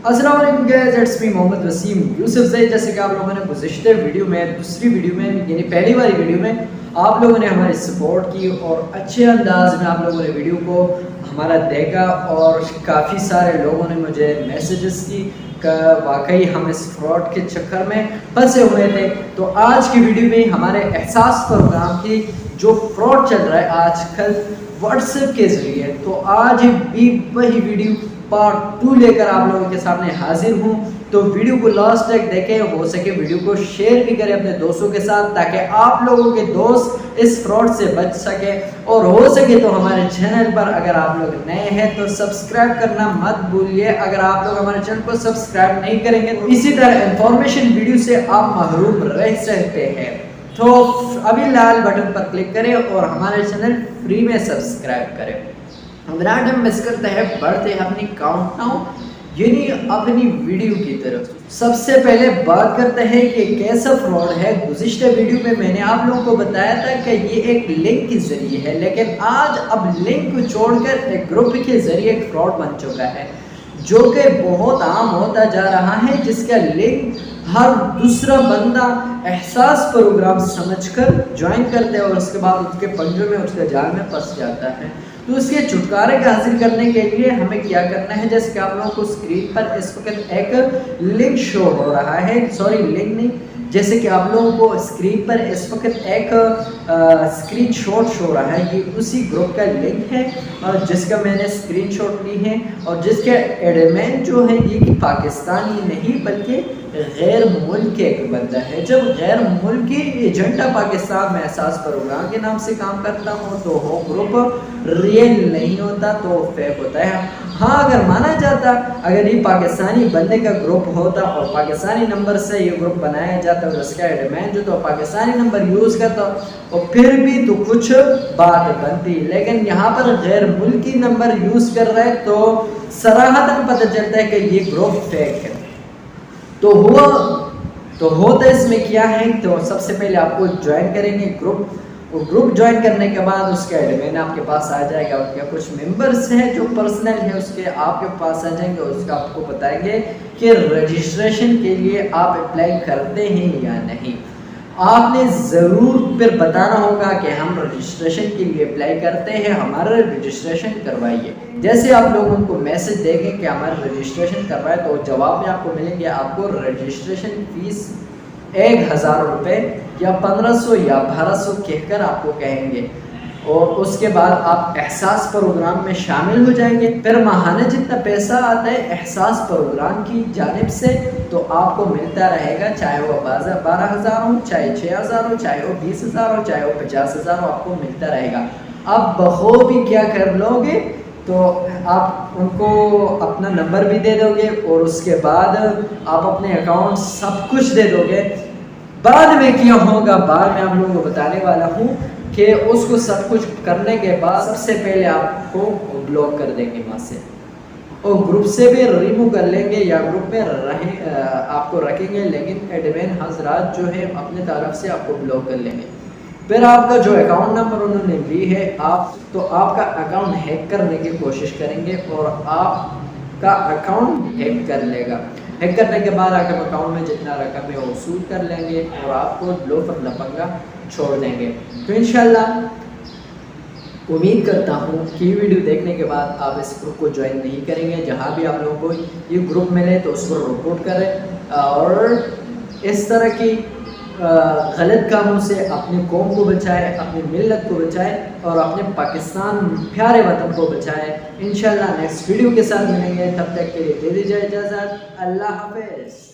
अस्सलाम वालेकुम guys, it's me Mohammad Waseem Yousufzai. जैसे कि आप लोगों ने गुज़िश्ते वीडियो में, दूसरी वीडियो में यानी पहली वाली वीडियो में आप लोगों ने हमारी सपोर्ट की और अच्छे अंदाज में आप लोगों ने वीडियो को हमारा देखा और काफ़ी सारे लोगों ने मुझे मैसेजेस की वाकई हम इस फ्रॉड के चक्कर में फंसे हुए थे। तो आज की वीडियो में हमारे एहसास प्रोग्राम की जो फ्रॉड चल रहा है आजकल व्हाट्सएप के ज़रिए, तो आज भी वही वीडियो पार्ट 2 लेकर आप लोगों के सामने हाजिर हूँ। तो वीडियो को लास्ट तक देखें, हो सके वीडियो को शेयर भी करें अपने दोस्तों के साथ ताकि आप लोगों के दोस्त इस फ्रॉड से बच सके। और हो सके तो हमारे चैनल पर अगर आप लोग नए हैं तो सब्सक्राइब करना मत भूलिए। अगर आप लोग हमारे चैनल को सब्सक्राइब नहीं करेंगे तो इसी तरह इंफॉर्मेशन वीडियो से आप महरूम रह सकते हैं। तो अभी लाल बटन पर क्लिक करें और हमारे चैनल फ्री में सब्सक्राइब करें। विराट हम मिस करते हैं, बढ़ते हैं अपनी काउंटडाउन यानी अपनी वीडियो की तरफ। सबसे पहले बात करते हैं कि कैसा फ्रॉड है। गुज़िश्ता वीडियो में मैंने आप लोगों को बताया था कि ये एक लिंक के जरिए है, लेकिन आज अब लिंक को छोड़कर एक ग्रुप के जरिए एक फ्रॉड बन चुका है जो कि बहुत आम होता जा रहा है, जिसका लिंक हर दूसरा बंदा एहसास प्रोग्राम समझकर ज्वाइन करते हैं और उसके बाद उसके पंजों में, उसके जाल में फंस जाता है। तो इसके छुटकारे का हासिल करने के लिए हमें क्या करना है, जैसे कि आप लोगों को स्क्रीन पर इस वक्त एक लिंक शो हो रहा है, सॉरी लिंक नहीं, जैसे कि आप लोगों को स्क्रीन पर इस वक्त एक स्क्रीनशॉट शो रहा है, ये उसी ग्रुप का लिंक है और जिसका मैंने स्क्रीनशॉट ली है और जिसके एडमिन जो है ये पाकिस्तानी नहीं बल्कि गैर मुल्क के एक बंदा है। जब गैर मुल्की एजेंडा पाकिस्तान में एहसास प्रोग्राम के नाम से काम करता हो तो वो ग्रुप रियल नहीं होता, तो फेक होता है। हाँ, अगर माना जाता अगर ये पाकिस्तानी बंदे का ग्रुप होता और पाकिस्तानी नंबर से ये ग्रुप बनाया जाता और उसका एडमिन जो तो पाकिस्तानी नंबर यूज़ करता और फिर भी तो कुछ बात बनती, लेकिन यहाँ पर गैर मुल्की नंबर यूज़ कर रहे हैं तो सराहतन पता चलता है कि ये ग्रुप फेक है। तो होता इसमें क्या है, तो सबसे पहले आपको ज्वाइन करेंगे ग्रुप और ग्रुप ज्वाइन करने के बाद उसका एडमिन आपके पास आ जाएगा। उसके कुछ मेंबर्स हैं जो पर्सनल है उसके आपके पास आ जाएंगे और उसका आपको बताएंगे कि रजिस्ट्रेशन के लिए आप अप्लाई करते हैं या नहीं। आपने ज़रूर फिर बताना होगा कि हम रजिस्ट्रेशन के लिए अप्लाई करते हैं, हमारा रजिस्ट्रेशन करवाइए। जैसे आप लोग उनको मैसेज देंगे कि हमारा रजिस्ट्रेशन करवाए तो जवाब में आपको मिलेंगे आपको रजिस्ट्रेशन फ़ीस 1000 रुपये या 1500 या 1200 कहकर आपको कहेंगे और उसके बाद आप एहसास प्रोग्राम में शामिल हो जाएंगे। फिर माहाना जितना पैसा आता है एहसास प्रोग्राम की जानिब से तो आपको मिलता रहेगा, चाहे वो 12,000 हो, चाहे 6,000 हो, चाहे वो 20,000 हो, चाहे वो 50,000 हो, आपको मिलता रहेगा। आप बखूबी क्या कर लोगे तो आप उनको अपना नंबर भी दे दोगे और उसके बाद आप अपने अकाउंट सब कुछ दे दोगे। बाद में क्या होगा, बाद में आप लोगों को बताने वाला हूँ कि उसको सब कुछ करने के बाद सबसे पहले आपको ब्लॉक कर देंगे वहाँ से और ग्रुप से भी रिमूव कर लेंगे या ग्रुप में आपको रखेंगे, लेकिन एडमिन हजरात जो है अपने तरफ से आपको ब्लॉक कर लेंगे। फिर आपका जो अकाउंट नंबर उन्होंने ली है तो आपका अकाउंट हैक करने की कोशिश करेंगे और आपका अकाउंट हैक कर लेगा। हैक करने के बाद आपके अकाउंट में जितना रकम है वो वसूल कर लेंगे और आपको लो पर लपंगा छोड़ देंगे। तो इंशाल्लाह उम्मीद करता हूँ कि वीडियो देखने के बाद आप इस ग्रुप को ज्वाइन नहीं करेंगे। जहाँ भी आप लोगों को ये ग्रुप मिले तो उसको रिपोर्ट करें और इस तरह की गलत कामों से अपनी कौम को बचाए, अपनी मिल्लत को बचाए और अपने पाकिस्तान प्यारे वतन को बचाए। इंशाल्लाह नेक्स्ट वीडियो के साथ मिलेंगे, तब तक के लिए दे दीजिए इजाज़त। अल्लाह हाफ़िज़।